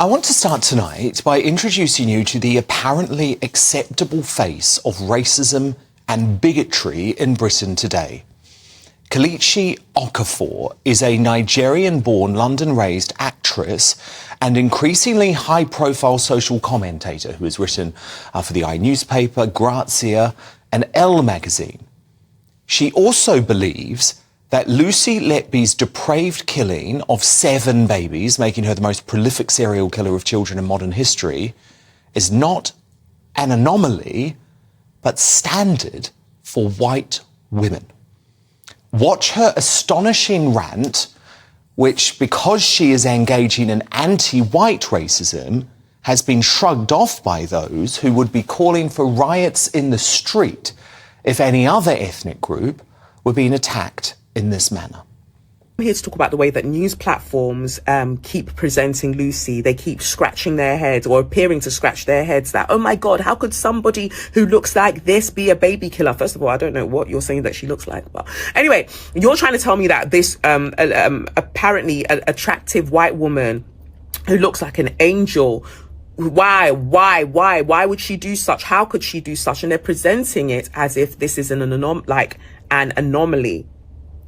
I want to start tonight by introducing you to the apparently acceptable face of racism and bigotry in Britain today. Kelechi Okafor is a Nigerian-born, London-raised actress and increasingly high-profile social commentator who has written for the I newspaper, Grazia and Elle magazine. She also believes that Lucy Letby's depraved killing of 7 babies, making her the most prolific serial killer of children in modern history, is not an anomaly, but standard for white women. Watch her astonishing rant, which, because she is engaging in anti-white racism, has been shrugged off by those who would be calling for riots in the street if any other ethnic group were being attacked in this manner. I'm here to talk about the way that news platforms keep presenting Lucy. They keep scratching their heads or appearing to scratch their heads that, oh my God, how could somebody who looks like this be a baby killer? First of all, I don't know what you're saying that she looks like. But anyway, you're trying to tell me that this apparently attractive white woman who looks like an angel, why would she do such? How could she do such? And they're presenting it as if this is an anomaly.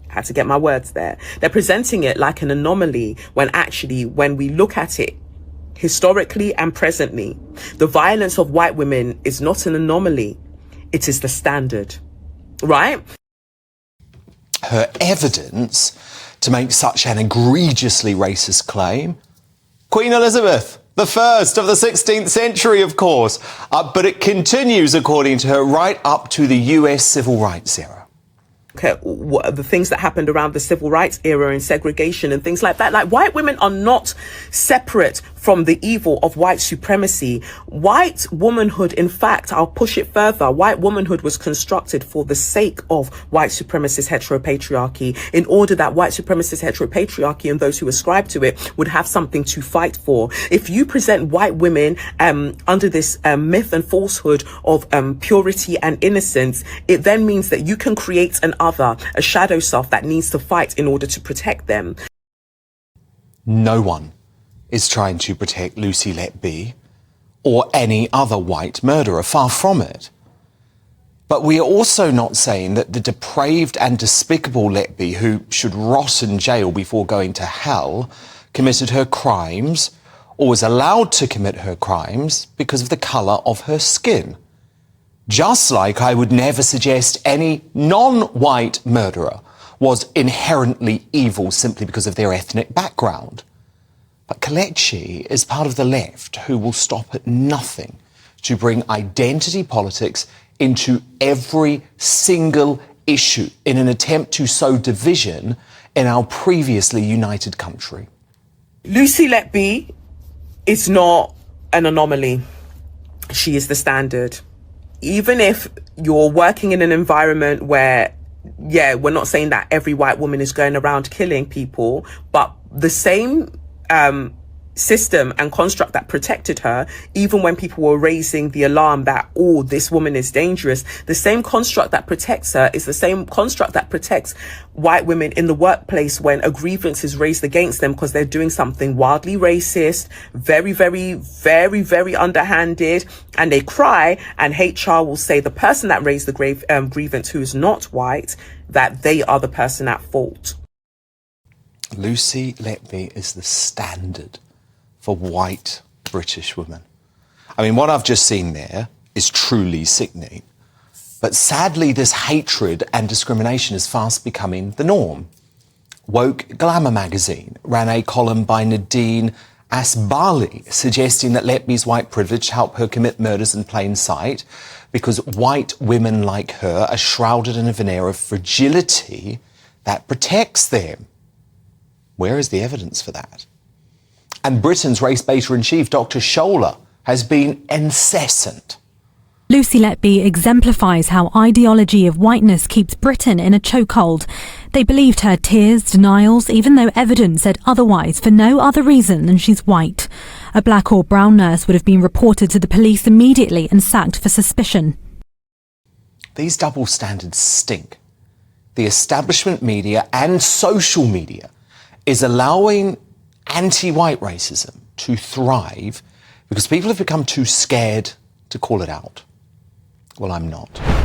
I had to get my words there. They're presenting it like an anomaly when actually, when we look at it historically and presently, the violence of white women is not an anomaly. It is the standard, right? Her evidence to make such an egregiously racist claim? Queen Elizabeth, the first of the 16th century, of course. But it continues, according to her, right up to the US civil rights era. The things that happened around the civil rights era and segregation and things like that. Like, white women are not separate from the evil of white supremacy. White womanhood, in fact, I'll push it further. White womanhood was constructed for the sake of white supremacist heteropatriarchy, in order that white supremacist heteropatriarchy and those who ascribe to it would have something to fight for. If you present white women under this myth and falsehood of purity and innocence, it then means that you can create an other, a shadow self that needs to fight in order to protect them. No one is trying to protect Lucy Letby or any other white murderer, far from it. But we are also not saying that the depraved and despicable Letby, who should rot in jail before going to hell, committed her crimes or was allowed to commit her crimes because of the colour of her skin. Just like I would never suggest any non-white murderer was inherently evil simply because of their ethnic background. But Kelechi is part of the left who will stop at nothing to bring identity politics into every single issue in an attempt to sow division in our previously united country. Lucy Letby is not an anomaly. She is the standard. Even if you're working in an environment where, yeah, we're not saying that every white woman is going around killing people, but the same system and construct that protected her, even when people were raising the alarm that, oh, this woman is dangerous, the same construct that protects her is the same construct that protects white women in the workplace when a grievance is raised against them because they're doing something wildly racist, very underhanded, and they cry, and HR will say the person that raised the grievance who is not white, that they are the person at fault. Lucy Letby is the standard for white British women. I mean, what I've just seen there is truly sickening. But sadly, this hatred and discrimination is fast becoming the norm. Woke Glamour magazine ran a column by Nadine Asbali suggesting that Letby's white privilege helped her commit murders in plain sight because white women like her are shrouded in a veneer of fragility that protects them. Where is the evidence for that? And Britain's race baiter-in-chief, Dr. Shola, has been incessant. Lucy Letby exemplifies how ideology of whiteness keeps Britain in a chokehold. They believed her tears, denials, even though evidence said otherwise, for no other reason than she's white. A black or brown nurse would have been reported to the police immediately and sacked for suspicion. These double standards stink. The establishment media and social media is allowing anti-white racism to thrive because people have become too scared to call it out? Well, I'm not.